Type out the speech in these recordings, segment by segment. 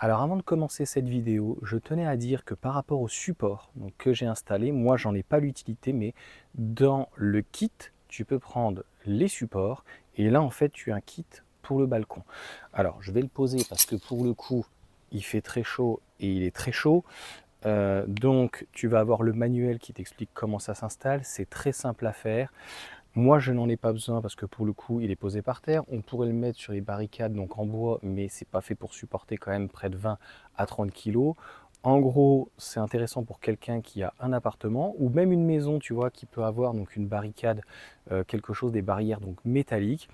Alors avant de commencer cette vidéo, je tenais à dire que par rapport au support que j'ai installé, moi j'en ai pas l'utilité, mais dans le kit, tu peux prendre les supports et là en fait tu as un kit pour le balcon. Alors je vais le poser parce que pour le coup il fait très chaud et il est très chaud. Donc tu vas avoir le manuel qui t'explique comment ça s'installe, c'est très simple à faire. Moi, je n'en ai pas besoin parce que pour le coup, il est posé par terre. On pourrait le mettre sur les barricades, donc en bois, mais c'est pas fait pour supporter quand même près de 20 à 30 kg. En gros, c'est intéressant pour quelqu'un qui a un appartement ou même une maison, tu vois, qui peut avoir donc une barricade, quelque chose, des barrières donc métalliques.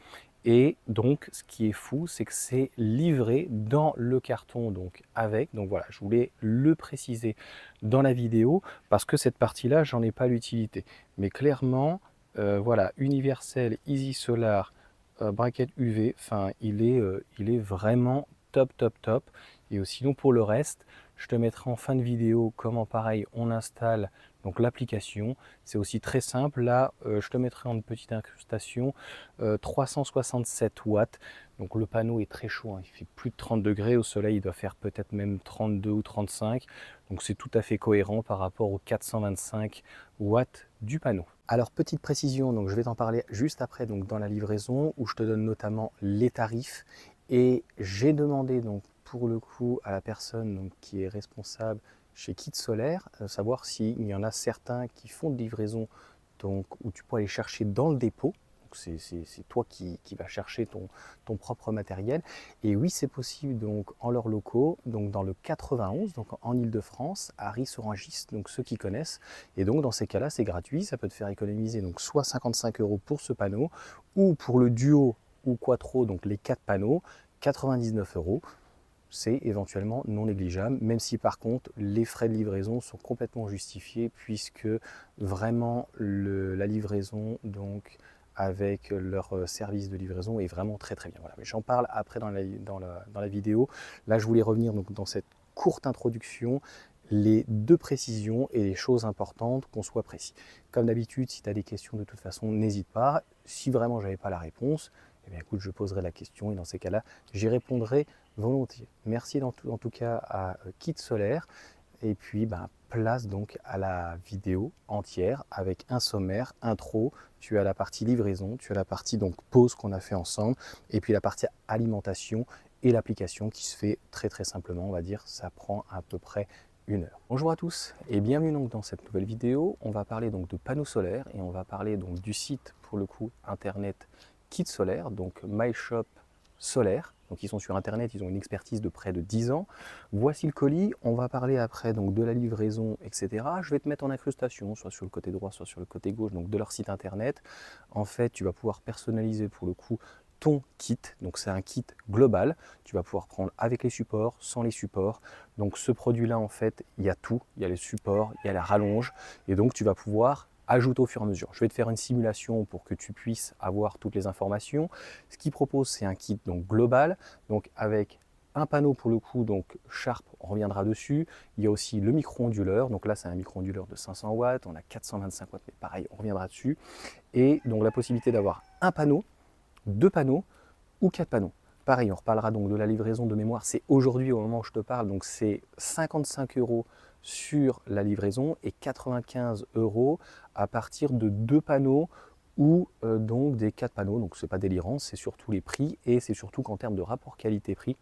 Et donc, ce qui est fou, c'est que c'est livré dans le carton, donc avec. Donc voilà, je voulais le préciser dans la vidéo parce que cette partie-là, j'en ai pas l'utilité. Mais clairement, voilà, universel, easy solar, bracket UV, enfin il est vraiment top top top. Et sinon pour le reste, je te mettrai en fin de vidéo comment pareil on installe donc l'application. C'est aussi très simple. Là, je te mettrai en petite incrustation 367 watts. Donc le panneau est très chaud, hein. Il fait plus de 30 degrés. Au soleil, il doit faire peut-être même 32 ou 35. Donc c'est tout à fait cohérent par rapport aux 425 watts du panneau. Alors petite précision, donc je vais t'en parler juste après donc dans la livraison où je te donne notamment les tarifs et j'ai demandé donc pour le coup à la personne donc, qui est responsable chez Kit Solaire, savoir s'il y en a certains qui font de livraison donc, où tu peux aller chercher dans le dépôt. C'est toi qui vas chercher ton propre matériel. Et oui, c'est possible donc en leurs locaux, donc dans le 91, donc en Ile-de-France, à Ris-sur-Rungis, donc ceux qui connaissent. Et donc dans ces cas-là, c'est gratuit, ça peut te faire économiser donc soit 55 € pour ce panneau, ou pour le duo ou quattro, donc les 4 panneaux, 99 €. C'est éventuellement non négligeable, même si par contre les frais de livraison sont complètement justifiés puisque vraiment la livraison donc avec leur service de livraison est vraiment très très bien. Voilà. Mais j'en parle après dans la vidéo. Là je voulais revenir donc dans cette courte introduction les deux précisions et les choses importantes, qu'on soit précis. Comme d'habitude, si tu as des questions de toute façon, n'hésite pas. Si vraiment je n'avais pas la réponse, eh bien écoute, je poserai la question et dans ces cas-là, j'y répondrai volontiers. Merci en tout cas à Kit Solaire. Et puis, place donc à la vidéo entière avec un sommaire, intro. Tu as la partie livraison, tu as la partie donc pause qu'on a fait ensemble, et puis la partie alimentation et l'application qui se fait très très simplement, on va dire. Ça prend à peu près 1 heure. Bonjour à tous et bienvenue donc dans cette nouvelle vidéo. On va parler donc de panneaux solaires et on va parler donc du site pour le coup internet Kit Solaire, donc My Shop Solaire. Donc ils sont sur internet, ils ont une expertise de près de 10 ans. Voici le colis, on va parler après donc de la livraison, etc. Je vais te mettre en incrustation, soit sur le côté droit, soit sur le côté gauche, donc de leur site internet. En fait, tu vas pouvoir personnaliser pour le coup ton kit, donc c'est un kit global, tu vas pouvoir prendre avec les supports, sans les supports. Donc ce produit-là, en fait, il y a tout, il y a les supports, il y a la rallonge, et donc tu vas pouvoir ajouter au fur et à mesure. Je vais te faire une simulation pour que tu puisses avoir toutes les informations. Ce qu'il propose, c'est un kit donc global, donc avec un panneau pour le coup, donc Sharp, on reviendra dessus. Il y a aussi le micro-onduleur, donc là c'est un micro-onduleur de 500 watts, on a 425 watts, mais pareil, on reviendra dessus. Et donc la possibilité d'avoir un panneau, deux panneaux ou quatre panneaux. Pareil, on reparlera donc de la livraison de mémoire. C'est aujourd'hui au moment où je te parle, donc c'est 55 € sur la livraison et 95 € à partir de deux panneaux ou donc des quatre panneaux. Donc c'est pas délirant, c'est surtout les prix et c'est surtout qu'en termes de rapport qualité-prix,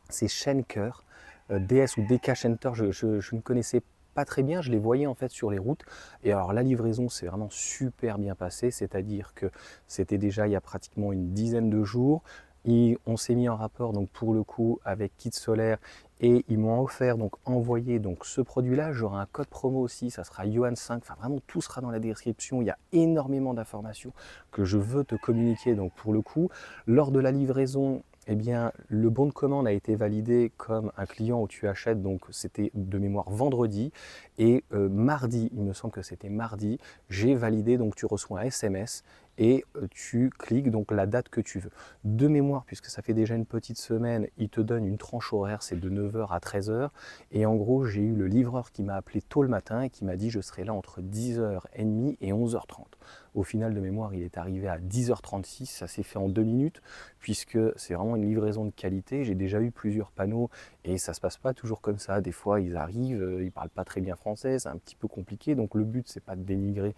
c'est Schenker, DS ou DK Schenker, je ne connaissais pas très bien, je les voyais en fait sur les routes. Et alors la livraison s'est vraiment super bien passée, c'est-à-dire que c'était déjà il y a pratiquement une dizaine de jours. Et on s'est mis en rapport donc pour le coup avec Kit Solaire et ils m'ont offert donc envoyé donc ce produit-là. J'aurai un code promo aussi, ça sera Johan5. Enfin vraiment tout sera dans la description. Il y a énormément d'informations que je veux te communiquer donc pour le coup lors de la livraison. Eh bien, le bon de commande a été validé comme un client où tu achètes, donc c'était de mémoire vendredi, et mardi, il me semble que c'était mardi, j'ai validé, donc tu reçois un SMS et tu cliques donc la date que tu veux. De mémoire, puisque ça fait déjà une petite semaine, il te donne une tranche horaire, c'est de 9 h à 13 h, et en gros, j'ai eu le livreur qui m'a appelé tôt le matin et qui m'a dit je serai là entre 10 h 30 et 11 h 30. Au final, de mémoire, il est arrivé à 10h36, ça s'est fait en 2 minutes, puisque c'est vraiment une livraison de qualité. J'ai déjà eu plusieurs panneaux et ça ne se passe pas toujours comme ça. Des fois, ils arrivent, ils ne parlent pas très bien français, c'est un petit peu compliqué. Donc le but, c'est pas de dénigrer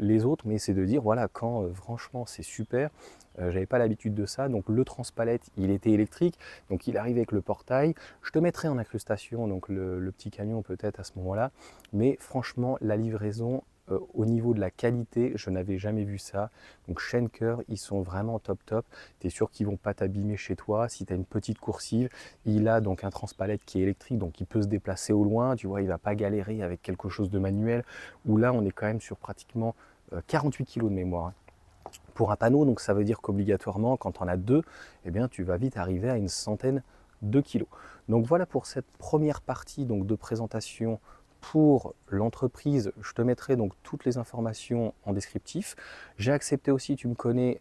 les autres, mais c'est de dire, voilà, quand franchement, c'est super. J'avais pas l'habitude de ça, donc le transpalette il était électrique, donc il arrive avec le portail. Je te mettrai en incrustation donc le petit camion peut-être à ce moment-là, mais franchement la livraison au niveau de la qualité, je n'avais jamais vu ça. Donc Schenker, ils sont vraiment top. Tu es sûr qu'ils vont pas t'abîmer chez toi. Si tu as une petite coursive, il a donc un transpalette qui est électrique, donc il peut se déplacer au loin, tu vois, il va pas galérer avec quelque chose de manuel, où là on est quand même sur pratiquement 48 kg de mémoire, hein. Pour un panneau, donc ça veut dire qu'obligatoirement, quand on a deux, eh bien, tu vas vite arriver à une centaine de kilos. Donc voilà pour cette première partie donc, de présentation pour l'entreprise. Je te mettrai donc toutes les informations en descriptif. J'ai accepté aussi, tu me connais,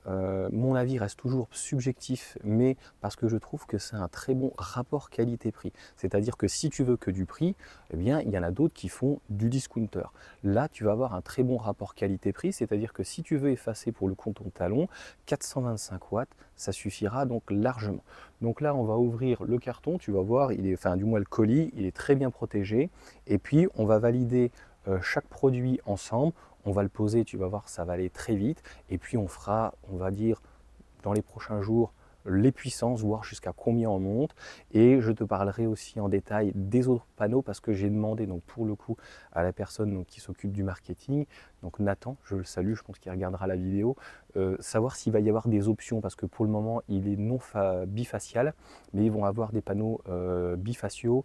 mon avis reste toujours subjectif, mais parce que je trouve que c'est un très bon rapport qualité-prix. C'est-à-dire que si tu veux que du prix, eh bien, il y en a d'autres qui font du discounter. Là, tu vas avoir un très bon rapport qualité-prix, c'est-à-dire que si tu veux effacer pour le coup ton talon, 425 watts, ça suffira donc largement. Donc là, on va ouvrir le carton, tu vas voir, il est, enfin du moins le colis, il est très bien protégé. Et puis, on va valider chaque produit ensemble. On va le poser, tu vas voir, ça va aller très vite. Et puis, on fera, on va dire, dans les prochains jours, les puissances, voir jusqu'à combien on monte. Et je te parlerai aussi en détail des autres panneaux parce que j'ai demandé donc pour le coup à la personne donc, qui s'occupe du marketing, donc Nathan, je le salue, je pense qu'il regardera la vidéo, savoir s'il va y avoir des options parce que pour le moment il est non bifacial, mais ils vont avoir des panneaux bifaciaux,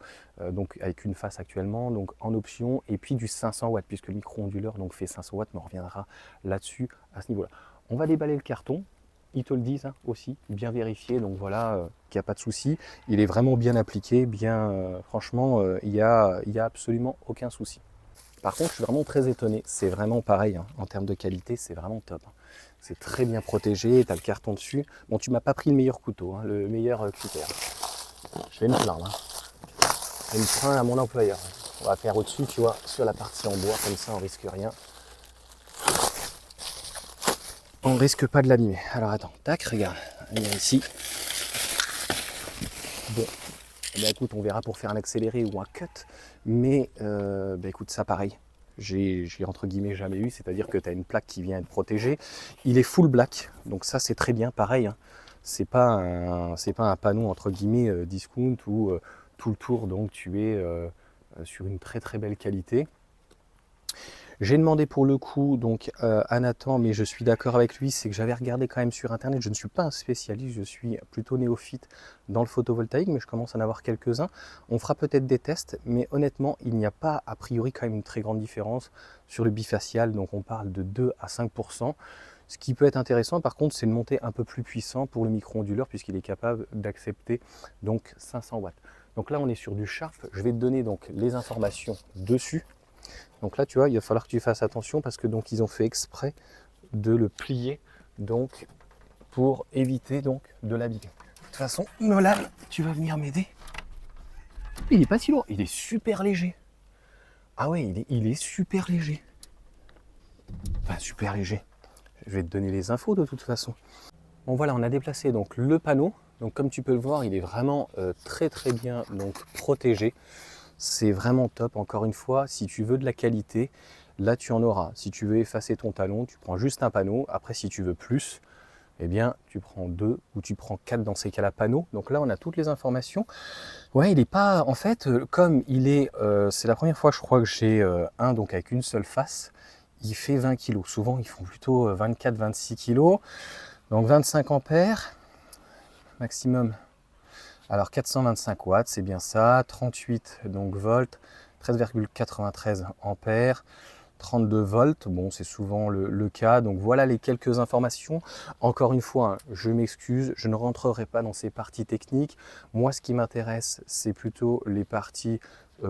donc avec une face actuellement, donc en option, et puis du 500 watts puisque le micro-onduleur donc fait 500 watts, mais on reviendra là-dessus à ce niveau-là. On va déballer le carton. Ils te le disent hein, aussi, bien vérifié, donc voilà, qu'il n'y a pas de souci. Il est vraiment bien appliqué, bien, franchement, il y a absolument aucun souci. Par contre, je suis vraiment très étonné, c'est vraiment pareil, hein, en termes de qualité, c'est vraiment top. Hein. C'est très bien protégé, tu as le carton dessus. Bon, tu m'as pas pris le meilleur couteau, hein, le meilleur cutter. Je vais me plaindre. Hein. Je vais me plaindre à mon employeur. On va faire au-dessus, tu vois, sur la partie en bois, comme ça on risque rien. On ne risque pas de l'abîmer. Alors attends, tac, regarde, il y a ici. Bon, eh bien, écoute, on verra pour faire un accéléré ou un cut, mais écoute, ça pareil, j'ai entre guillemets jamais eu, c'est-à-dire que tu as une plaque qui vient être protégée. Il est full black, donc ça c'est très bien, pareil. Hein. C'est pas un panneau entre guillemets discount où tout le tour donc tu es sur une très très belle qualité. J'ai demandé pour le coup donc à Nathan, mais je suis d'accord avec lui, c'est que j'avais regardé quand même sur internet, je ne suis pas un spécialiste, je suis plutôt néophyte dans le photovoltaïque, mais je commence à en avoir quelques-uns. On fera peut-être des tests, mais honnêtement, il n'y a pas a priori quand même une très grande différence sur le bifacial, donc on parle de 2 à 5%. Ce qui peut être intéressant par contre, c'est de monter un peu plus puissant pour le micro-onduleur puisqu'il est capable d'accepter donc 500 watts. Donc là on est sur du Sharp, je vais te donner donc les informations dessus. Donc là, tu vois, il va falloir que tu fasses attention parce que donc ils ont fait exprès de le plier donc pour éviter donc de l'abîmer. De toute façon, Nolan, tu vas venir m'aider. Il est pas si lourd, il est super léger. Ah ouais, il est super léger. Enfin, super léger. Je vais te donner les infos de toute façon. Bon voilà, on a déplacé donc le panneau. Donc comme tu peux le voir, il est vraiment très très bien donc protégé. C'est vraiment top, encore une fois, si tu veux de la qualité, là tu en auras. Si tu veux effacer ton talon, tu prends juste un panneau. Après, si tu veux plus, eh bien, tu prends 2 ou tu prends 4 dans ces cas-là panneaux. Donc là, on a toutes les informations. Ouais, il n'est pas, en fait, comme il est, c'est la première fois, je crois que j'ai un donc avec une seule face, il fait 20 kg. Souvent, ils font plutôt 24-26 kg. Donc 25 ampères maximum. Alors 425 watts, c'est bien ça, 38 donc volts, 13,93 ampères, 32 volts, bon c'est souvent le cas, donc voilà les quelques informations. Encore une fois, hein, je m'excuse, je ne rentrerai pas dans ces parties techniques. Moi ce qui m'intéresse, c'est plutôt les parties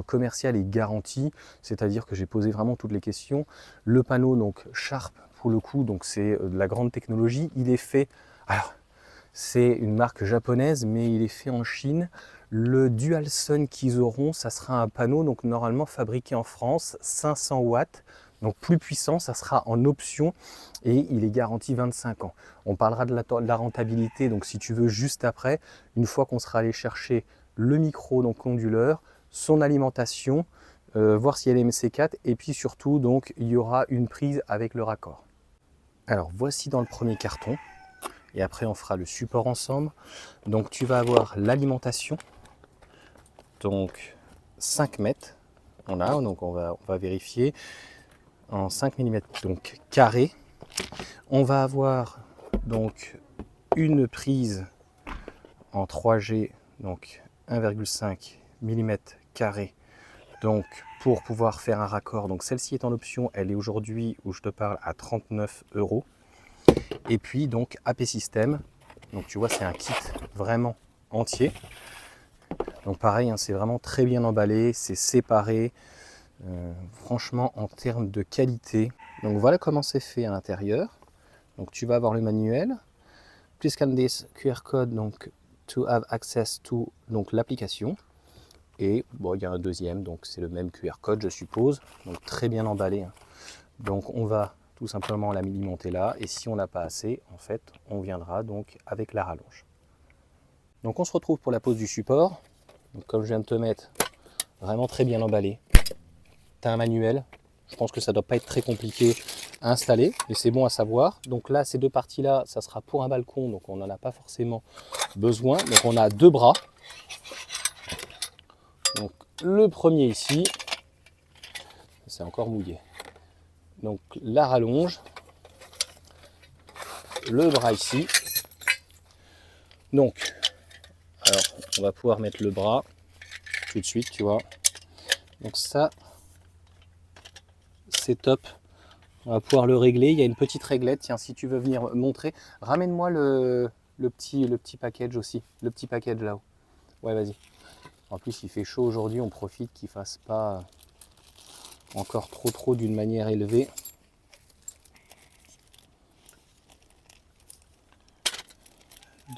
commerciales et garanties, c'est-à-dire que j'ai posé vraiment toutes les questions. Le panneau donc Sharp pour le coup, donc c'est de la grande technologie, il est fait... Alors, c'est une marque japonaise, mais il est fait en Chine. Le Dual Sun qu'ils auront, ça sera un panneau donc normalement fabriqué en France, 500 watts, Donc plus puissant, ça sera en option et il est garanti 25 ans. On parlera de la rentabilité, donc si tu veux, juste après, une fois qu'on sera allé chercher le micro, donc onduleur, son alimentation, voir s'il y a les MC4 et puis surtout, donc, il y aura une prise avec le raccord. Alors voici dans le premier carton et après on fera le support ensemble. Donc tu vas avoir l'alimentation, donc 5 mètres, donc on va vérifier en 5 mm donc carré. On va avoir donc une prise en 3G, donc 1,5 mm carré, donc pour pouvoir faire un raccord. Donc celle-ci est en option, elle est aujourd'hui où je te parle à 39 €. Et puis donc AP System, donc tu vois c'est un kit vraiment entier. Donc pareil, hein, c'est vraiment très bien emballé, c'est séparé. Franchement en termes de qualité. Donc voilà comment c'est fait à l'intérieur. Donc tu vas avoir le manuel. Please scan this QR code donc to have access to donc l'application. Et bon, il y a un deuxième, donc c'est le même QR code je suppose. Donc très bien emballé. Hein. Donc on va tout simplement l'alimenter là. Et si on n'a pas assez, en fait, on viendra donc avec la rallonge. Donc on se retrouve pour la pose du support. Donc, comme je viens de te mettre, vraiment très bien emballé. Tu as un manuel. Je pense que ça ne doit pas être très compliqué à installer, mais c'est bon à savoir. Donc là, ces deux parties-là, ça sera pour un balcon, donc on n'en a pas forcément besoin. Donc on a deux bras. Donc le premier ici, c'est encore mouillé. Donc la rallonge, le bras ici. Donc, alors on va pouvoir mettre le bras tout de suite, tu vois. Donc ça, c'est top. On va pouvoir le régler. Il y a une petite réglette. Tiens, si tu veux venir montrer, ramène-moi le petit package aussi. Le petit package là-haut. Ouais, vas-y. En plus, il fait chaud aujourd'hui. On profite qu'il ne fasse pas encore trop d'une manière élevée.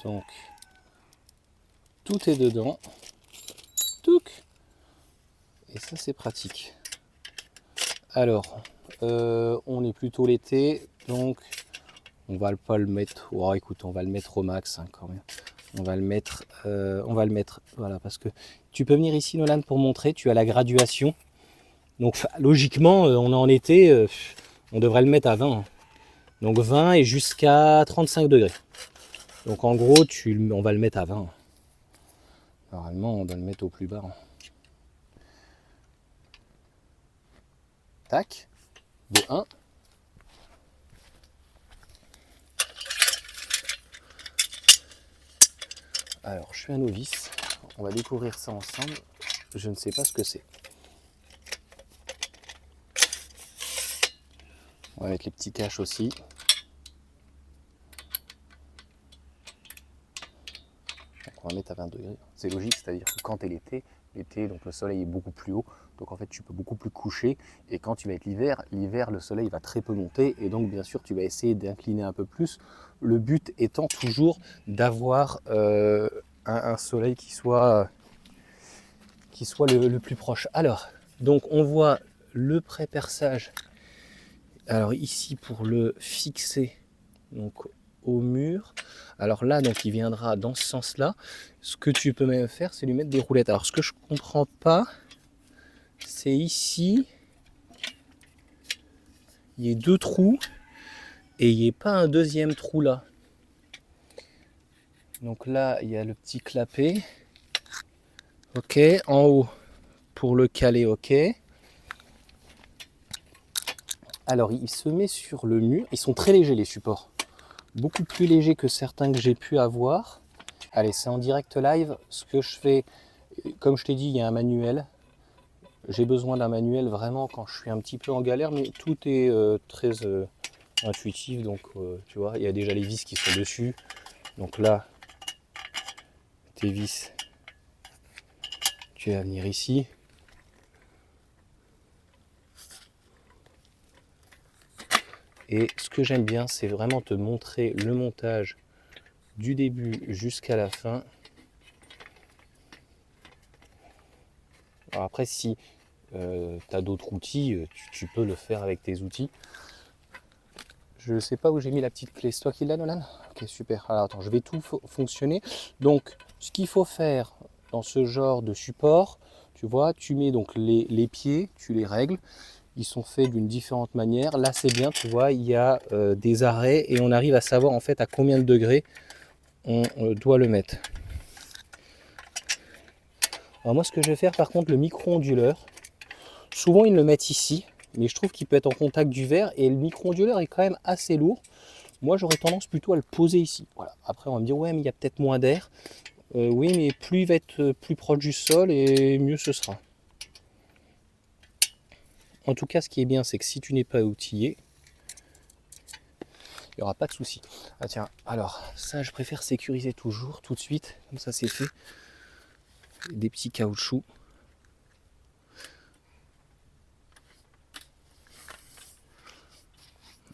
Donc, tout est dedans. Touc. Et ça, c'est pratique. Alors, on est plutôt l'été, donc on va pas le mettre. Oh, écoute, on va le mettre au max hein, quand même. On va le mettre, voilà, parce que tu peux venir ici, Nolan, pour montrer. Tu as la graduation. Donc, logiquement, on est en été, on devrait le mettre à 20. Hein. Donc 20 et jusqu'à 35 degrés. Donc en gros, on va le mettre à 20. Normalement, on doit le mettre au plus bas. Hein. Tac, de 1. Alors, je suis un novice. On va découvrir ça ensemble. Je ne sais pas ce que c'est. On va mettre les petits caches aussi. Donc on va mettre à 20 degrés. C'est logique, c'est-à-dire que quand tu es l'été, donc le soleil est beaucoup plus haut. Donc en fait, tu peux beaucoup plus coucher. Et quand tu vas être l'hiver, le soleil va très peu monter. Et donc, bien sûr, tu vas essayer d'incliner un peu plus. Le but étant toujours d'avoir un soleil qui soit le plus proche. Alors, donc on voit le pré-perçage. Alors ici, pour le fixer donc, au mur. Alors là, donc il viendra dans ce sens-là. Ce que tu peux même faire, c'est lui mettre des roulettes. Alors ce que je comprends pas, c'est ici, il y a deux trous et il n'y a pas un deuxième trou là. Donc là, il y a le petit clapet. Ok, en haut pour le caler, ok. Alors il se met sur le mur. Ils sont très légers les supports. Beaucoup plus légers que certains que j'ai pu avoir. Allez, c'est en direct live. Ce que je fais, comme je t'ai dit, il y a un manuel. J'ai besoin d'un manuel vraiment quand je suis un petit peu en galère, mais tout est très intuitif. Donc, tu vois, il y a déjà les vis qui sont dessus. Donc là, tes vis, tu vas venir ici. Et ce que j'aime bien, c'est vraiment te montrer le montage du début jusqu'à la fin. Alors après, si tu as d'autres outils, tu peux le faire avec tes outils. Je ne sais pas où j'ai mis la petite clé. C'est toi qui l'as, Nolan? Ok, super. Alors attends, je vais tout fonctionner. Donc, ce qu'il faut faire dans ce genre de support, tu vois, tu mets donc les pieds, tu les règles. Ils sont faits d'une différente manière. Là, c'est bien, tu vois, il y a des arrêts et on arrive à savoir en fait à combien de degrés on doit le mettre. Alors moi, ce que je vais faire, par contre, le micro-onduleur, souvent ils le mettent ici, mais je trouve qu'il peut être en contact du verre et le micro-onduleur est quand même assez lourd. Moi, j'aurais tendance plutôt à le poser ici. Voilà. Après, on va me dire, ouais, mais il y a peut-être moins d'air. Oui, mais plus il va être plus proche du sol et mieux ce sera. En tout cas, ce qui est bien, c'est que si tu n'es pas outillé, il n'y aura pas de souci. Ah tiens, alors, ça, je préfère sécuriser toujours, tout de suite. Comme ça, c'est fait. Des petits caoutchoucs.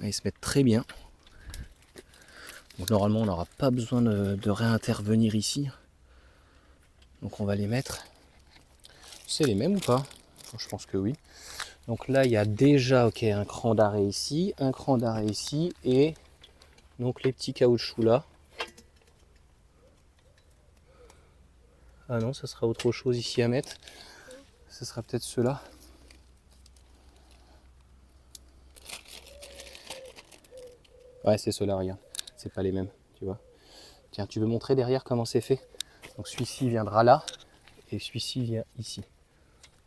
Ils se mettent très bien. Donc normalement, on n'aura pas besoin de réintervenir ici. Donc on va les mettre. C'est les mêmes ou pas? Je pense que oui. Donc là, il y a déjà un cran d'arrêt ici, un cran d'arrêt ici, et donc les petits caoutchoucs là. Ah non, ça sera autre chose ici à mettre. Ce sera peut-être ceux-là. Ouais, c'est ceux-là, regarde. C'est pas les mêmes, tu vois. Tiens, tu veux montrer derrière comment c'est fait? Donc celui-ci viendra là, et celui-ci vient ici.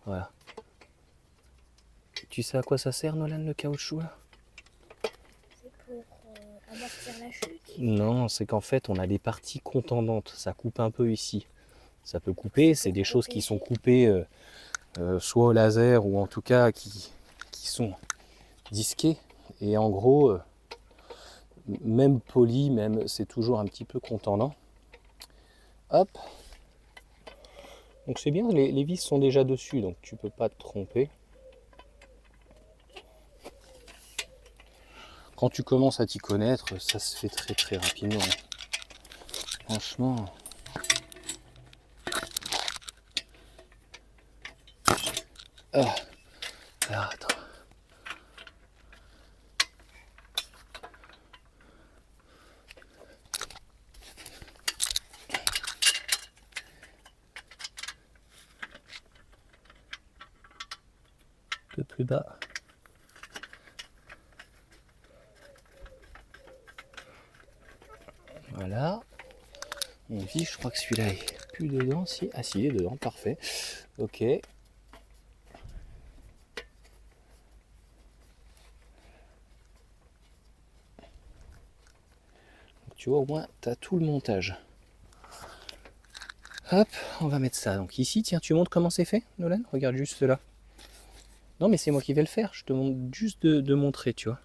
Voilà. Tu sais à quoi ça sert, Nolan, le caoutchouc là? C'est pour amortir la chute. Non, c'est qu'en fait, on a des parties contendantes. Ça coupe un peu ici. Ça peut couper, c'est des choses qui sont coupées soit au laser ou en tout cas qui sont disquées. Et en gros, même poli, même c'est toujours un petit peu contendant. Hop. Donc c'est bien, les vis sont déjà dessus, donc tu peux pas te tromper. Quand tu commences à t'y connaître, ça se fait très très rapidement. Franchement. Ah. Alors, attends. Un peu plus bas. Voilà. Mon vis, je crois que celui-là est plus dedans. Si. Ah si, il est dedans, parfait. Ok. Donc, tu vois, au moins, tu as tout le montage. Hop, on va mettre ça. Donc ici, tiens, tu montres comment c'est fait, Nolan? Regarde juste là. Non, mais c'est moi qui vais le faire. Je te montre juste de montrer, tu vois.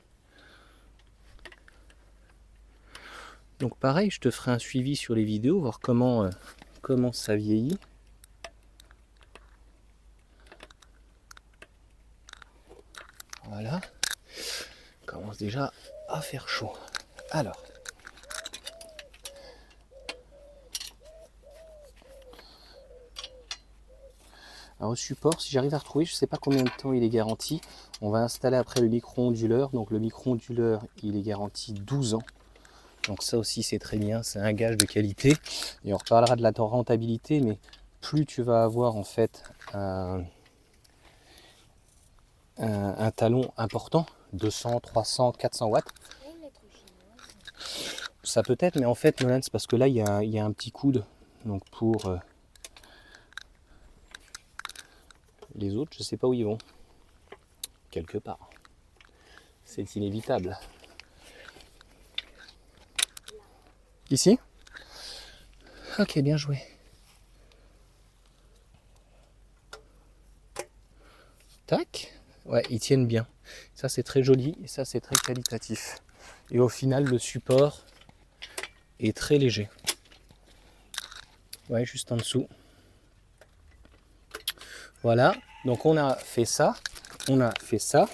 Donc pareil, je te ferai un suivi sur les vidéos, voir comment ça vieillit. Voilà. On commence déjà à faire chaud. Alors. Au support, si j'arrive à retrouver, je ne sais pas combien de temps il est garanti. On va installer après le micro-onduleur. Donc le micro-onduleur, il est garanti 12 ans. Donc ça aussi, c'est très bien. C'est un gage de qualité. Et on reparlera de la rentabilité, mais plus tu vas avoir en fait un talon important, 200, 300, 400 watts. Ça peut être, mais en fait, Nolan, c'est parce que là, il y a un petit coude. Donc pour les autres, je sais pas où ils vont. Quelque part. C'est inévitable. Ici? Ok, bien joué. Tac. Ouais, ils tiennent bien. Ça, c'est très joli et ça, c'est très qualitatif. Et au final, le support est très léger. Ouais, juste en dessous. Voilà. Donc, on a fait ça. On a fait ça.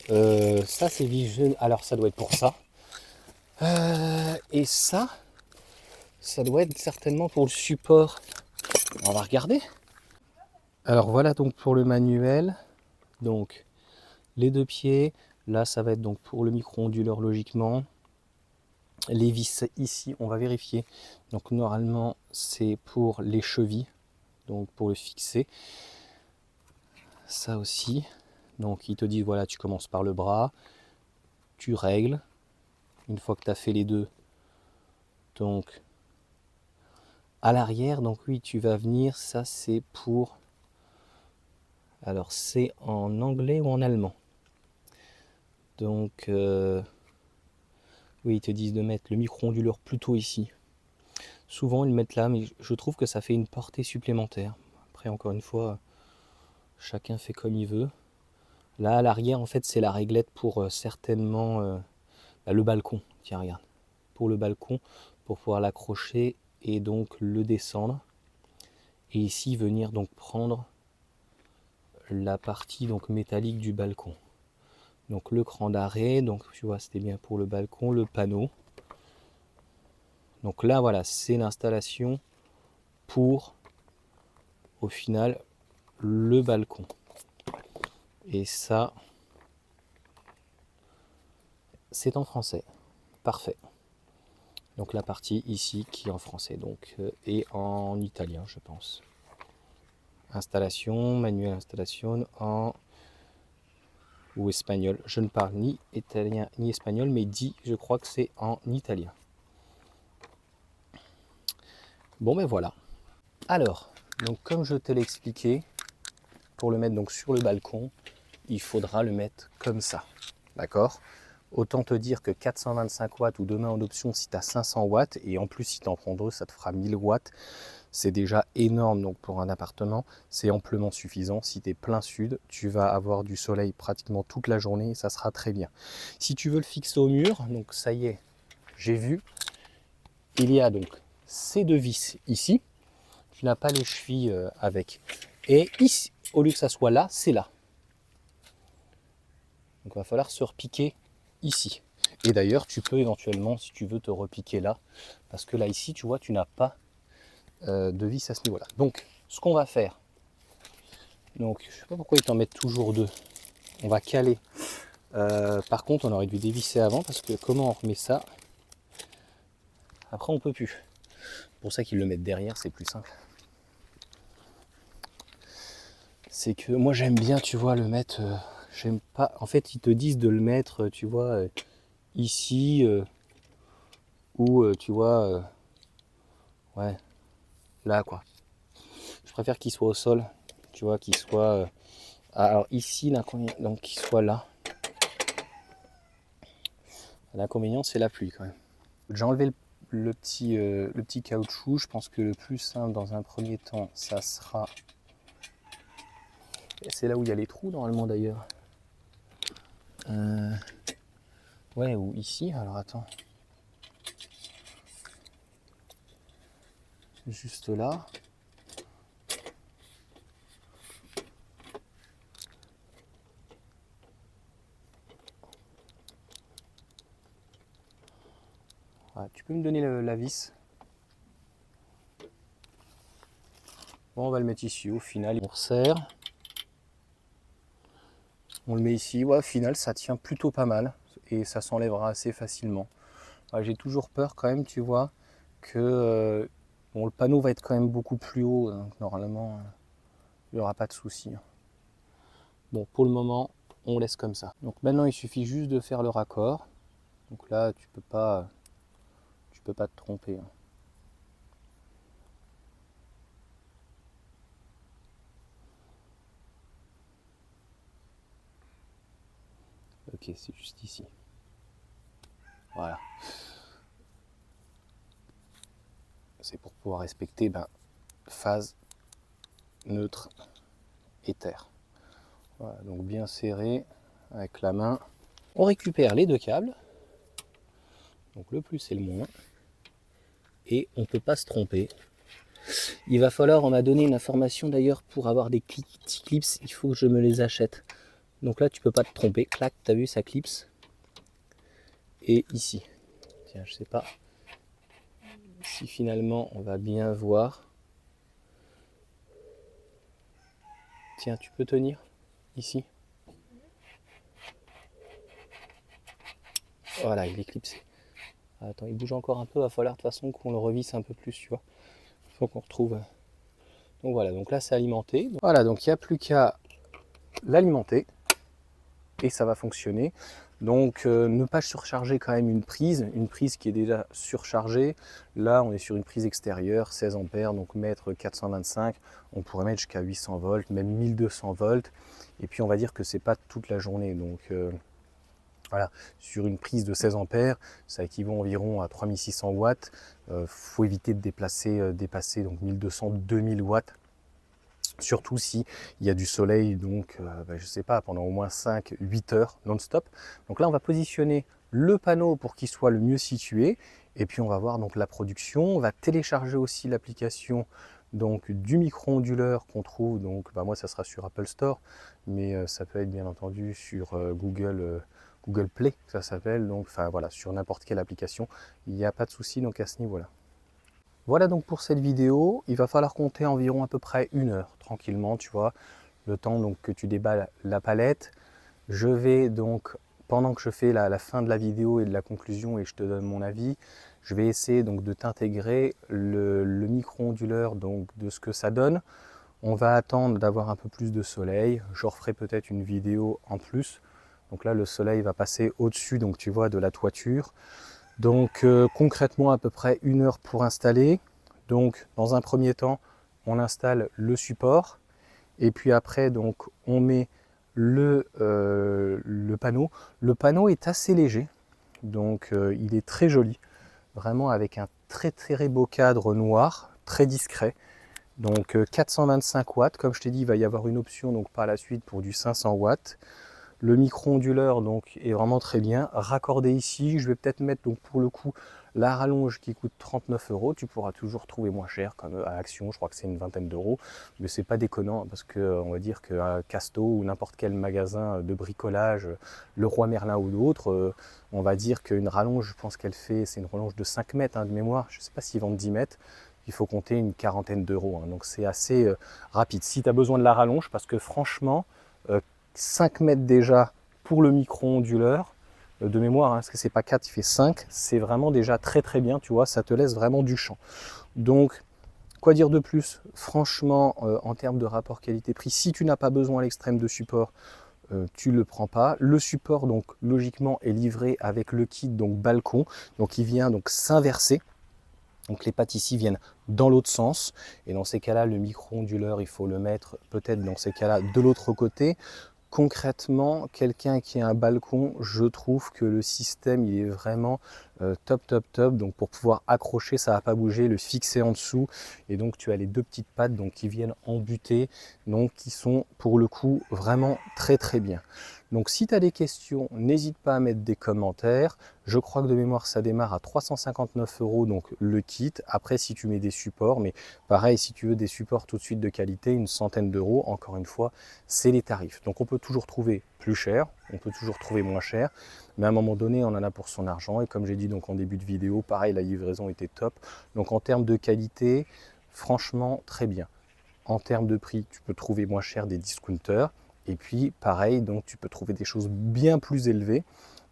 Ça, c'est visuel. Alors, ça doit être pour ça. Et ça doit être certainement pour le support. On va regarder. Alors voilà donc pour le manuel. Donc les deux pieds, là ça va être donc pour le micro-onduleur logiquement. Les vis ici, on va vérifier. Donc normalement c'est pour les chevilles, donc pour le fixer. Ça aussi. Donc ils te disent voilà, tu commences par le bras, tu règles. Une fois que tu as fait les deux, donc à l'arrière, donc oui, tu vas venir, ça c'est pour... Alors c'est en anglais ou en allemand. Donc oui, ils te disent de mettre le micro-onduleur plutôt ici. Souvent ils le mettent là, mais je trouve que ça fait une portée supplémentaire. Après encore une fois, chacun fait comme il veut. Là à l'arrière en fait c'est la réglette pour certainement le balcon. Tiens regarde, pour le balcon, pour pouvoir l'accrocher et donc le descendre. Et ici venir donc prendre la partie donc métallique du balcon. Donc le cran d'arrêt, donc tu vois c'était bien pour le balcon, le panneau. Donc là voilà, c'est l'installation pour au final le balcon. Et ça c'est en français. Parfait. Donc la partie ici qui est en français donc et en italien je pense. Installation, manuel installation en ou espagnol. Je ne parle ni italien ni espagnol, mais dit je crois que c'est en italien. Bon ben voilà. Alors, donc comme je te l'ai expliqué, pour le mettre donc sur le balcon, il faudra le mettre comme ça. D'accord? Autant te dire que 425 watts ou demain en option si tu as 500 watts et en plus si tu en prends deux, ça te fera 1000 watts. C'est déjà énorme donc pour un appartement, c'est amplement suffisant. Si tu es plein sud, tu vas avoir du soleil pratiquement toute la journée et ça sera très bien. Si tu veux le fixer au mur, donc ça y est, j'ai vu, il y a donc ces deux vis ici. Tu n'as pas les chevilles avec. Et ici, au lieu que ça soit là, c'est là. Donc il va falloir se repiquer ici. Et d'ailleurs, tu peux éventuellement, si tu veux, te repiquer là. Parce que là, ici, tu vois, tu n'as pas de vis à ce niveau-là. Donc, ce qu'on va faire, donc, je ne sais pas pourquoi ils t'en mettent toujours deux. On va caler. Par contre, on aurait dû dévisser avant, parce que comment on remet ça? Après, on peut plus. C'est pour ça qu'ils le mettent derrière, c'est plus simple. C'est que moi j'aime bien, tu vois, le mettre, j'aime pas, en fait ils te disent de le mettre, tu vois, ici, ou tu vois, ouais, là quoi. Je préfère qu'il soit au sol, tu vois, qu'il soit, alors ici, l'inconvénient, donc qu'il soit là. L'inconvénient c'est la pluie quand même. J'ai enlevé le petit caoutchouc, je pense que le plus simple dans un premier temps, ça sera, c'est là où il y a les trous normalement d'ailleurs. Ouais, ou ici, alors attends. Juste là. Ouais, tu peux me donner la vis? Bon, on va le mettre ici. Au final, on resserre. On le met ici. Ouais, au final, ça tient plutôt pas mal. Et ça s'enlèvera assez facilement. Ouais, j'ai toujours peur quand même, tu vois, que bon, le panneau va être quand même beaucoup plus haut. Donc normalement, il n'y aura pas de souci. Bon, pour le moment, on laisse comme ça. Donc maintenant, il suffit juste de faire le raccord. Donc là, tu peux pas te tromper. Ok, c'est juste ici. Voilà. C'est pour pouvoir respecter phase, neutre et terre. Voilà, donc bien serré avec la main. On récupère les deux câbles. Donc le plus et le moins. Et on ne peut pas se tromper. Il va falloir, on m'a donné une information d'ailleurs pour avoir des petits clips, il faut que je me les achète. Donc là tu peux pas te tromper. Clac, t'as vu, ça clipse. Et ici. Tiens, je sais pas si finalement on va bien voir. Tiens, tu peux tenir ici. Voilà, il est clipsé. Attends, il bouge encore un peu, il va falloir de toute façon qu'on le revisse un peu plus, tu vois. Il faut qu'on retrouve. Donc voilà, donc là c'est alimenté. Voilà, donc il n'y a plus qu'à l'alimenter et ça va fonctionner. Donc ne pas surcharger quand même une prise qui est déjà surchargée. Là on est sur une prise extérieure, 16 ampères, donc mettre 425, on pourrait mettre jusqu'à 800 volts, même 1200 volts. Et puis on va dire que c'est pas toute la journée. Donc voilà, sur une prise de 16 ampères, ça équivaut environ à 3600 watts. Faut éviter de dépasser donc 1200-2000 watts. Surtout si il y a du soleil, donc je sais pas, pendant au moins 5-8 heures non-stop. Donc là, on va positionner le panneau pour qu'il soit le mieux situé. Et puis on va voir donc la production. On va télécharger aussi l'application donc du micro-onduleur qu'on trouve. Donc moi, ça sera sur Apple Store, mais ça peut être bien entendu sur Google Play, ça s'appelle. Donc enfin voilà, sur n'importe quelle application, il n'y a pas de souci donc à ce niveau-là. Voilà donc pour cette vidéo, il va falloir compter environ à peu près 1 heure, tranquillement, tu vois, le temps donc que tu déballes la palette. Je vais donc, pendant que je fais la fin de la vidéo et de la conclusion et je te donne mon avis, je vais essayer donc de t'intégrer le micro-onduleur donc de ce que ça donne. On va attendre d'avoir un peu plus de soleil, je referai peut-être une vidéo en plus. Donc là le soleil va passer au-dessus, donc tu vois, de la toiture. Donc concrètement à peu près 1 heure pour installer. Donc dans un premier temps on installe le support et puis après donc on met le panneau. Le panneau est assez léger, donc il est très joli, vraiment avec un très beau cadre noir, très discret. Donc 425 watts, comme je t'ai dit, il va y avoir une option donc par la suite pour du 500 watts. Le micro-onduleur donc est vraiment très bien. Raccordé ici, je vais peut-être mettre donc pour le coup la rallonge qui coûte 39 €. Tu pourras toujours trouver moins cher comme à Action, je crois que c'est une vingtaine d'euros. Mais c'est pas déconnant parce que on va dire qu'à Casto ou n'importe quel magasin de bricolage, Leroy Merlin ou d'autres, on va dire qu'une rallonge, je pense qu'elle fait, c'est une rallonge de 5 mètres de mémoire. Je ne sais pas s'ils vendent 10 mètres. Il faut compter une quarantaine d'euros. Donc c'est assez rapide. Si tu as besoin de la rallonge, parce que franchement, 5 mètres déjà pour le micro-onduleur, de mémoire, parce que c'est pas 4, il fait 5, c'est vraiment déjà très bien, tu vois, ça te laisse vraiment du champ. Donc, quoi dire de plus? Franchement, en termes de rapport qualité-prix, si tu n'as pas besoin à l'extrême de support, tu ne le prends pas. Le support, donc logiquement, est livré avec le kit donc balcon, donc il vient donc s'inverser. Donc les pattes ici viennent dans l'autre sens et dans ces cas-là, le micro-onduleur, il faut le mettre peut-être dans ces cas-là de l'autre côté. Concrètement, quelqu'un qui a un balcon, je trouve que le système il est vraiment top. Donc pour pouvoir accrocher, ça ne va pas bouger, le fixer en dessous. Et donc tu as les deux petites pattes donc, qui viennent embuter, donc qui sont pour le coup vraiment très bien. Donc si tu as des questions, n'hésite pas à mettre des commentaires. Je crois que de mémoire ça démarre à 359 € donc le kit. Après si tu mets des supports, mais pareil si tu veux des supports tout de suite de qualité, une centaine d'euros, encore une fois, c'est les tarifs. Donc on peut toujours trouver plus cher, on peut toujours trouver moins cher, mais à un moment donné on en a pour son argent. Et comme j'ai dit donc en début de vidéo, pareil la livraison était top. Donc en termes de qualité, franchement très bien. En termes de prix, tu peux trouver moins cher des discounters. Et puis pareil, donc tu peux trouver des choses bien plus élevées.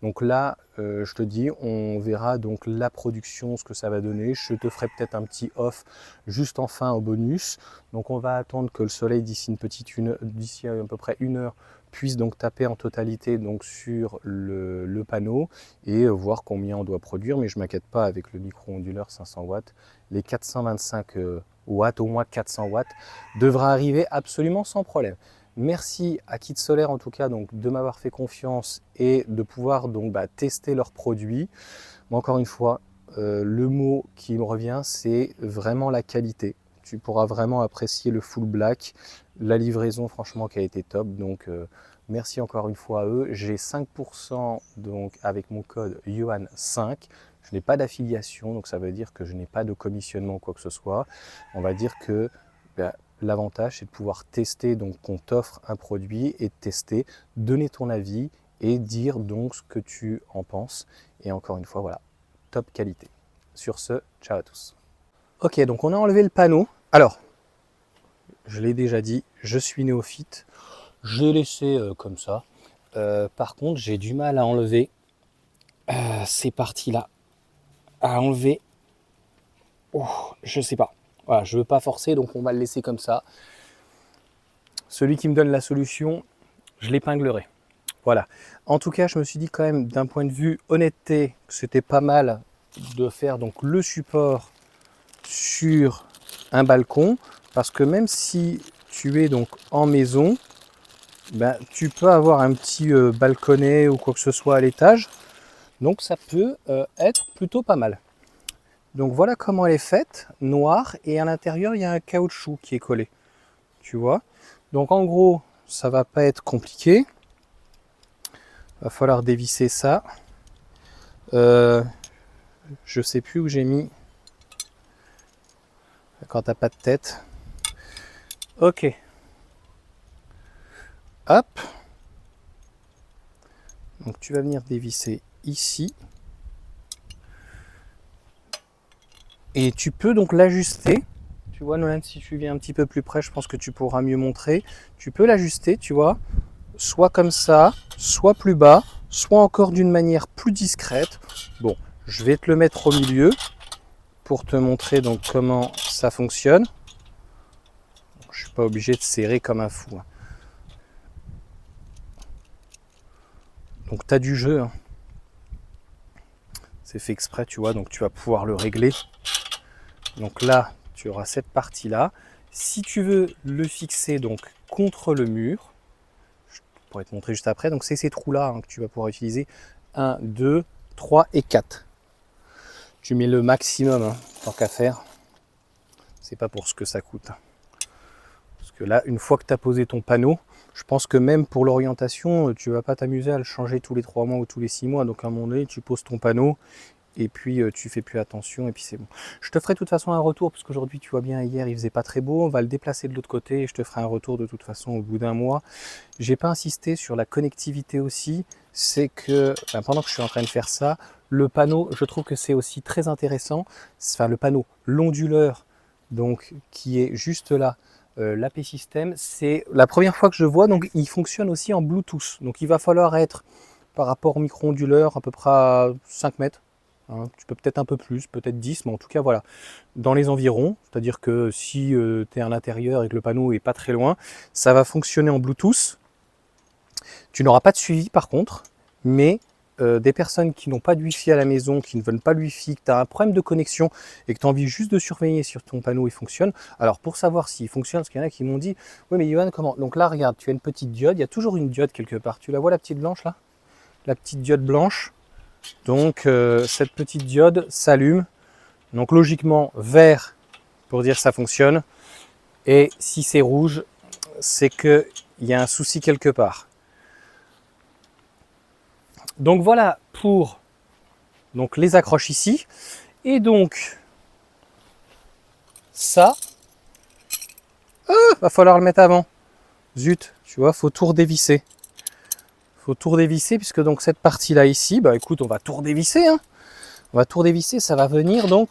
Donc là, je te dis, on verra donc la production, ce que ça va donner. Je te ferai peut-être un petit off juste en fin au bonus. Donc on va attendre que le soleil d'ici à peu près 1 heure puisse donc taper en totalité donc sur le panneau et voir combien on doit produire. Mais je ne m'inquiète pas avec le micro-onduleur 500 watts. Les 425 watts, au moins 400 watts, devra arriver absolument sans problème. Merci à Kit Solaire en tout cas donc, de m'avoir fait confiance et de pouvoir donc, tester leurs produits. Mais encore une fois, le mot qui me revient, c'est vraiment la qualité. Tu pourras vraiment apprécier le full black, la livraison franchement qui a été top. Donc merci encore une fois à eux. J'ai 5% donc, avec mon code Yohan5. Je n'ai pas d'affiliation, donc ça veut dire que je n'ai pas de commissionnement ou quoi que ce soit. On va dire que l'avantage, c'est de pouvoir tester, donc qu'on t'offre un produit et de tester, donner ton avis et dire donc ce que tu en penses. Et encore une fois, voilà, top qualité. Sur ce, ciao à tous. Ok, donc on a enlevé le panneau. Alors, je l'ai déjà dit, je suis néophyte. J'ai laissé comme ça. Par contre, j'ai du mal à enlever ces parties-là. À enlever. Oh, je sais pas. Voilà, je veux pas forcer, donc on va le laisser comme ça. Celui qui me donne la solution, je l'épinglerai. Voilà. En tout cas, je me suis dit quand même, d'un point de vue honnêteté, que c'était pas mal de faire donc le support sur un balcon, parce que même si tu es donc en maison, ben, tu peux avoir un petit balconnet ou quoi que ce soit à l'étage, donc ça peut être plutôt pas mal. Donc voilà comment elle est faite, noire, et à l'intérieur il y a un caoutchouc qui est collé, tu vois. Donc en gros, ça va pas être compliqué. Va falloir dévisser ça. Je sais plus où j'ai mis. Quand t'as pas de tête. Ok. Hop. Donc tu vas venir dévisser ici. Et tu peux donc l'ajuster. Tu vois Nolan, si tu viens un petit peu plus près, je pense que tu pourras mieux montrer. Tu peux l'ajuster, tu vois. Soit comme ça, soit plus bas, soit encore d'une manière plus discrète. Bon, je vais te le mettre au milieu pour te montrer donc comment ça fonctionne. Je suis pas obligé de serrer comme un fou. Donc tu as du jeu. Hein. C'est fait exprès, tu vois, donc tu vas pouvoir le régler. Donc là, tu auras cette partie-là. Si tu veux le fixer donc contre le mur, je pourrais te montrer juste après. Donc c'est ces trous-là hein, que tu vas pouvoir utiliser. 1, 2, 3 et 4. Tu mets le maximum, hein, tant qu'à faire. C'est pas pour ce que ça coûte. Parce que là, une fois que tu as posé ton panneau, je pense que même pour l'orientation, tu vas pas t'amuser à le changer tous les 3 mois ou tous les 6 mois. Donc à un moment donné, tu poses ton panneau et puis tu fais plus attention et puis c'est bon. Je te ferai de toute façon un retour parce qu'aujourd'hui, tu vois bien, hier il faisait pas très beau. On va le déplacer de l'autre côté et je te ferai un retour de toute façon au bout d'un mois. J'ai pas insisté sur la connectivité aussi. C'est que pendant que je suis en train de faire ça, le panneau, je trouve que c'est aussi très intéressant. Enfin, le panneau, l'onduleur, donc qui est juste là. L'AP System, c'est la première fois que je vois, donc il fonctionne aussi en Bluetooth. Donc il va falloir être par rapport au micro-onduleur à peu près à 5 mètres. Hein, tu peux peut-être un peu plus, peut-être 10, mais en tout cas voilà, dans les environs. C'est-à-dire que si tu es à l'intérieur et que le panneau est pas très loin, ça va fonctionner en Bluetooth. Tu n'auras pas de suivi par contre, mais des personnes qui n'ont pas de Wi-Fi à la maison, qui ne veulent pas le Wi-Fi, que tu as un problème de connexion et que tu as envie juste de surveiller si ton panneau il fonctionne. Alors pour savoir s'il fonctionne, parce qu'il y en a qui m'ont dit « Oui mais Johan, comment ?» Donc là regarde, tu as une petite diode, il y a toujours une diode quelque part. Tu la vois la petite blanche là? La petite diode blanche. Donc cette petite diode s'allume. Donc logiquement vert pour dire que ça fonctionne. Et si c'est rouge, c'est qu'il y a un souci quelque part. Donc voilà pour donc, les accroches ici. Et donc, ça, va falloir le mettre avant. Zut, tu vois, faut tout redévisser. Faut tout redévisser puisque donc cette partie-là ici, bah écoute, on va tout redévisser. Hein. On va tout redévisser, ça va venir donc.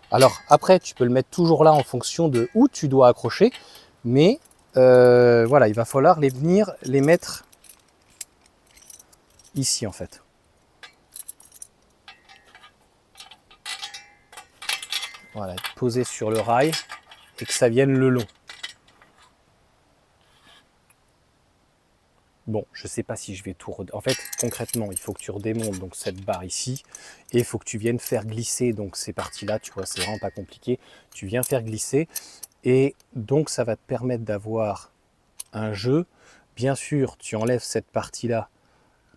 Alors après, tu peux le mettre toujours là en fonction de où tu dois accrocher. Mais voilà, il va falloir venir les mettre ici en fait. Voilà, poser sur le rail et que ça vienne le long. Bon, je ne sais pas si je vais tout... En fait, concrètement, il faut que tu redémontes donc, cette barre ici et il faut que tu viennes faire glisser donc, ces parties-là. Tu vois, c'est vraiment pas compliqué. Tu viens faire glisser et donc ça va te permettre d'avoir un jeu. Bien sûr, tu enlèves cette partie-là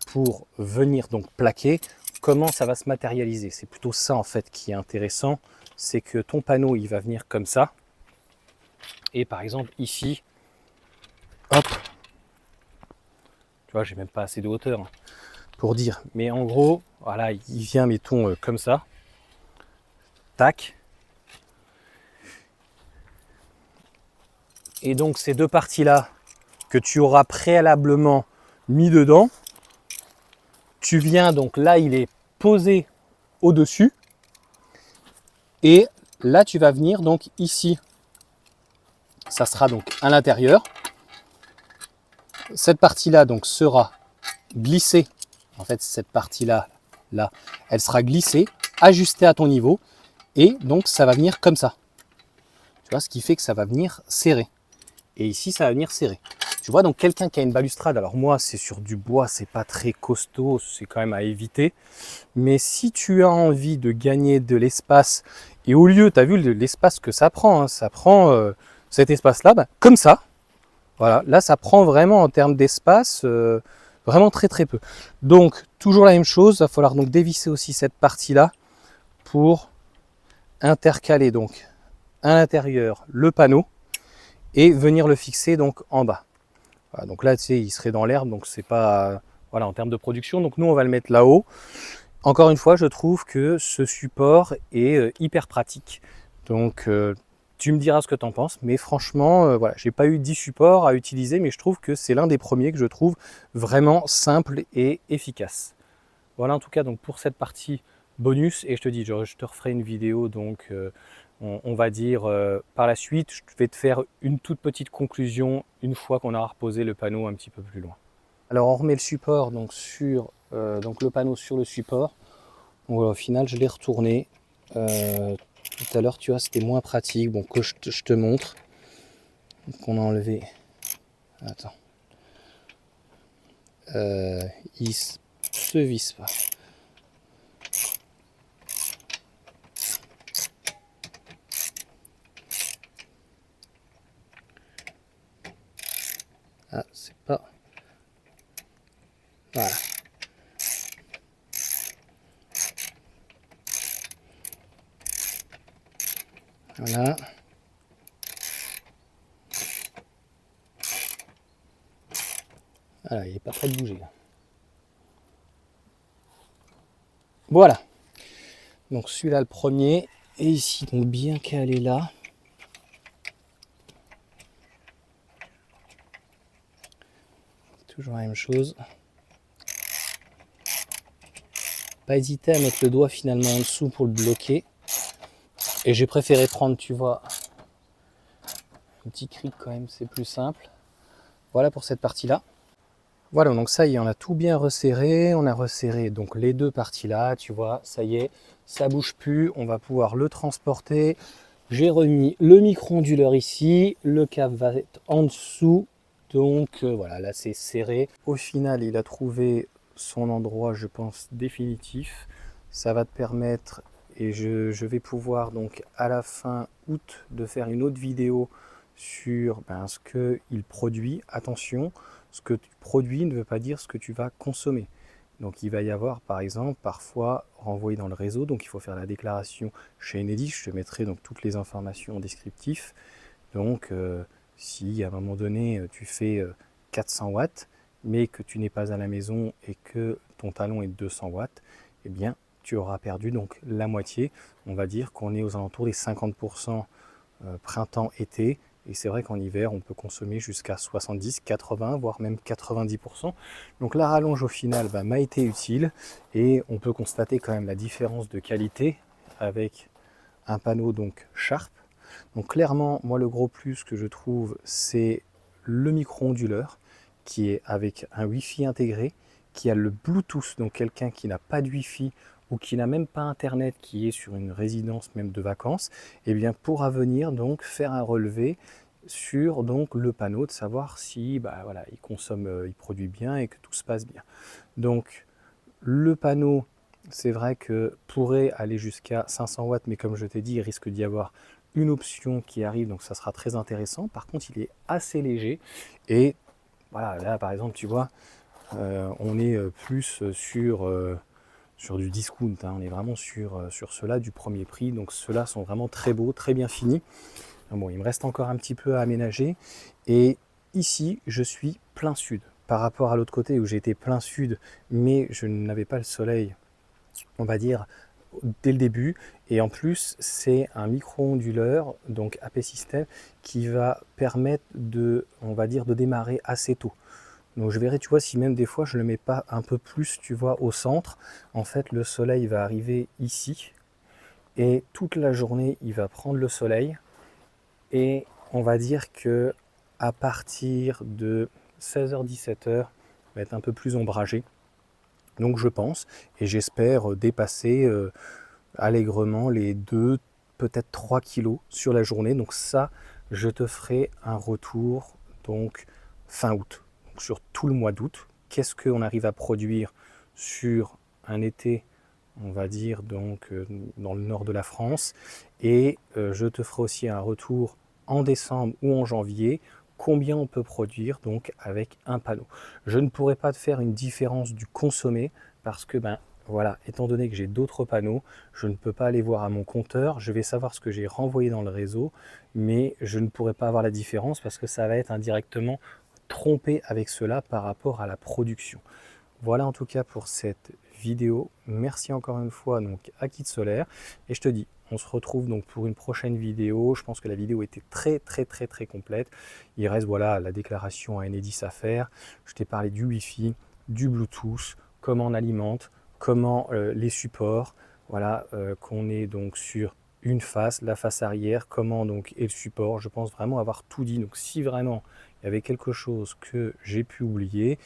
pour venir donc plaquer. Comment ça va se matérialiser? C'est plutôt ça en fait qui est intéressant. C'est que ton panneau, il va venir comme ça. Et par exemple, ici, hop, tu vois, j'ai même pas assez de hauteur hein, pour dire. Mais en gros, voilà, il vient, mettons, comme ça. Tac. Et donc, ces deux parties-là que tu auras préalablement mis dedans, tu viens, donc là, il est posé au-dessus. Et là, tu vas venir donc ici ça sera donc à l'intérieur. Cette partie-là donc sera glissée. En fait, cette partie-là, là, elle sera glissée, ajustée à ton niveau. Et donc, ça va venir comme ça. Tu vois, ce qui fait que ça va venir serrer. Et ici, ça va venir serrer. Tu vois, donc quelqu'un qui a une balustrade, alors moi, c'est sur du bois, c'est pas très costaud, c'est quand même à éviter. Mais si tu as envie de gagner de l'espace, et au lieu, tu as vu l'espace que ça prend, hein, ça prend cet espace-là, bah, comme ça. Voilà, là, ça prend vraiment en termes d'espace, vraiment très très peu. Donc, toujours la même chose, il va falloir donc dévisser aussi cette partie-là pour intercaler donc à l'intérieur le panneau et venir le fixer donc en bas. Voilà, donc là, tu sais, il serait dans l'herbe, donc c'est pas, voilà, en termes de production. Donc nous, on va le mettre là-haut. Encore une fois, je trouve que ce support est hyper pratique. Donc tu me diras ce que tu en penses, mais franchement, voilà, j'ai pas eu 10 supports à utiliser, mais je trouve que c'est l'un des premiers que je trouve vraiment simple et efficace. Voilà en tout cas donc pour cette partie bonus, et je te dis, je te referai une vidéo donc on va dire par la suite, je vais te faire une toute petite conclusion une fois qu'on aura reposé le panneau un petit peu plus loin. Alors on remet le support donc sur donc le panneau sur le support. Donc, voilà, au final je l'ai retourné. Tout à l'heure tu vois c'était moins pratique. Bon que je te montre. Donc on a enlevé. Attends. Il se visse pas. Ah, c'est pas. Voilà. Voilà. Voilà, il n'est pas prêt de bouger. Voilà. Donc celui-là le premier. Et ici, donc bien calé là. Toujours la même chose. Pas hésiter à mettre le doigt finalement en dessous pour le bloquer. Et j'ai préféré prendre, tu vois, un petit cric quand même, c'est plus simple. Voilà pour cette partie-là. Voilà, donc ça y est, on a tout bien resserré. On a resserré donc les deux parties-là, tu vois, ça y est, ça bouge plus. On va pouvoir le transporter. J'ai remis le micro-onduleur ici. Le câble va être en dessous. Donc voilà, là c'est serré. Au final, il a trouvé son endroit, je pense, définitif. Ça va te permettre, et je vais pouvoir donc à la fin août de faire une autre vidéo sur ce qu'il produit. Attention, ce que tu produis ne veut pas dire ce que tu vas consommer. Donc il va y avoir par exemple parfois renvoyé dans le réseau, donc il faut faire la déclaration chez Enedis. Je te mettrai donc toutes les informations descriptives. Donc si à un moment donné tu fais 400 watts mais que tu n'es pas à la maison et que ton talon est de 200 watts, eh bien tu auras perdu donc la moitié. On va dire qu'on est aux alentours des 50% printemps-été, et c'est vrai qu'en hiver on peut consommer jusqu'à 70, 80 voire même 90%. Donc la rallonge au final m'a été utile, et on peut constater quand même la différence de qualité avec un panneau donc Sharp. Donc clairement, moi le gros plus que je trouve, c'est le micro-onduleur qui est avec un Wi-Fi intégré, qui a le Bluetooth. Donc quelqu'un qui n'a pas de Wi-Fi ou qui n'a même pas internet, qui est sur une résidence même de vacances, eh bien pourra venir donc faire un relevé sur donc le panneau, de savoir si voilà, il consomme, il produit bien et que tout se passe bien. Donc le panneau, c'est vrai que pourrait aller jusqu'à 500 watts, mais comme je t'ai dit, il risque d'y avoir une option qui arrive, donc ça sera très intéressant. Par contre, il est assez léger, et voilà, là par exemple, tu vois, on est plus sur du discount, hein. On est vraiment sur ceux-là du premier prix, donc ceux-là sont vraiment très beaux, très bien finis. Bon, il me reste encore un petit peu à aménager, et ici, je suis plein sud. Par rapport à l'autre côté où j'étais plein sud, mais je n'avais pas le soleil, on va dire, dès le début. Et en plus, c'est un micro-onduleur, donc AP System, qui va permettre de, on va dire, de démarrer assez tôt. Donc je verrai, tu vois, si même des fois je ne le mets pas un peu plus, tu vois, au centre, en fait le soleil va arriver ici, et toute la journée il va prendre le soleil, et on va dire que à partir de 16h-17h, va être un peu plus ombragé. Donc je pense et j'espère dépasser allègrement les 2, peut-être 3 kilos sur la journée. Donc ça, je te ferai un retour donc fin août, donc sur tout le mois d'août. Qu'est-ce qu'on arrive à produire sur un été, on va dire, donc dans le nord de la France. Et je te ferai aussi un retour en décembre ou en janvier, combien on peut produire donc avec un panneau. Je ne pourrais pas te faire une différence du consommé parce que ben voilà, étant donné que j'ai d'autres panneaux, je ne peux pas aller voir à mon compteur, je vais savoir ce que j'ai renvoyé dans le réseau, mais je ne pourrai pas avoir la différence parce que ça va être indirectement trompé avec cela par rapport à la production. Voilà en tout cas pour cette vidéo. Merci encore une fois donc à Kit Solaire et je te dis, on se retrouve donc pour une prochaine vidéo. Je pense que la vidéo était très complète. Il reste voilà la déclaration à Enedis à faire. Je t'ai parlé du Wi-Fi, du Bluetooth, comment on alimente, comment les supports, voilà qu'on est donc sur une face, la face arrière, comment donc est le support. Je pense vraiment avoir tout dit. Donc si vraiment il y avait quelque chose que j'ai pu oublier,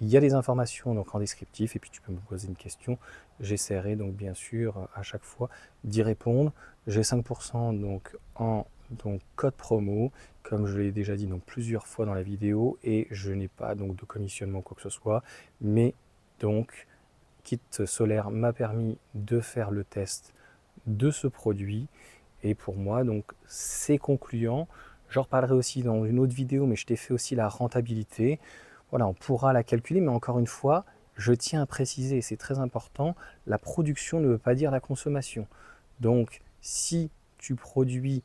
il y a des informations donc en descriptif et puis tu peux me poser une question. J'essaierai donc bien sûr à chaque fois d'y répondre. J'ai 5% donc en donc code promo, comme je l'ai déjà dit donc plusieurs fois dans la vidéo, et je n'ai pas donc de commissionnement quoi que ce soit, mais donc Kit Solaire m'a permis de faire le test de ce produit et pour moi donc c'est concluant. J'en reparlerai aussi dans une autre vidéo, mais je t'ai fait aussi la rentabilité. Voilà, on pourra la calculer, mais encore une fois, je tiens à préciser, c'est très important, la production ne veut pas dire la consommation. Donc, si tu produis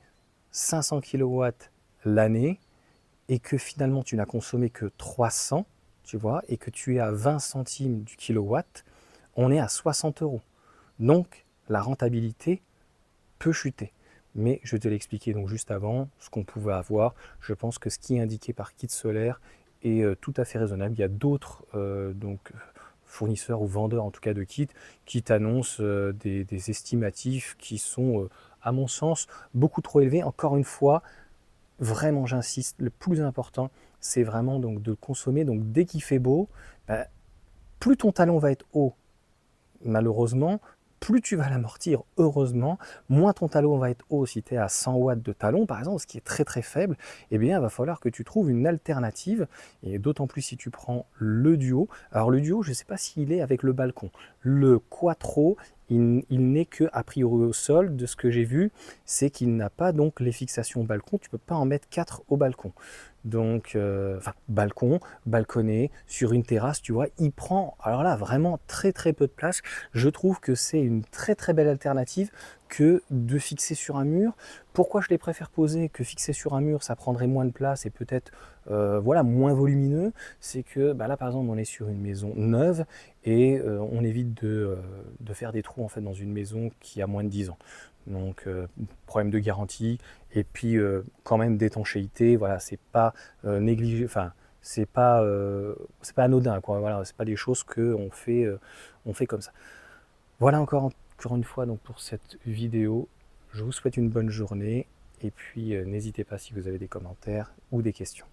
500 kW l'année et que finalement tu n'as consommé que 300, tu vois, et que tu es à 20 centimes du kilowatt, on est à 60 euros. Donc, la rentabilité peut chuter. Mais je te l'ai expliqué donc juste avant, ce qu'on pouvait avoir. Je pense que ce qui est indiqué par Kit Solaire est tout à fait raisonnable. Il y a d'autres donc fournisseurs ou vendeurs en tout cas de kits qui t'annoncent des estimatifs qui sont à mon sens beaucoup trop élevés. Encore une fois, vraiment j'insiste, le plus important c'est vraiment donc de consommer. Donc dès qu'il fait beau, bah, plus ton talon va être haut, malheureusement, plus tu vas l'amortir, heureusement, moins ton talon va être haut. Si tu es à 100 watts de talon, par exemple, ce qui est très faible, eh bien, il va falloir que tu trouves une alternative, et d'autant plus si tu prends le duo. Alors le duo, je ne sais pas s'il est avec le balcon. Le quattro, il n'est que a priori au sol, de ce que j'ai vu, c'est qu'il n'a pas donc les fixations balcon, tu ne peux pas en mettre 4 au balcon. Donc, enfin, balcon, balconné, sur une terrasse, tu vois, il prend, alors là, vraiment très peu de place. Je trouve que c'est une très belle alternative que de fixer sur un mur. Pourquoi je les préfère poser que fixer sur un mur, ça prendrait moins de place et peut-être voilà, moins volumineux. C'est que bah là, par exemple, on est sur une maison neuve et on évite de faire des trous en fait dans une maison qui a moins de 10 ans. Donc, problème de garantie et puis quand même d'étanchéité. Voilà, c'est pas négligé, enfin, c'est pas anodin, quoi. Voilà, c'est pas des choses que on fait comme ça. Voilà encore une fois donc pour cette vidéo. Je vous souhaite une bonne journée et puis n'hésitez pas si vous avez des commentaires ou des questions.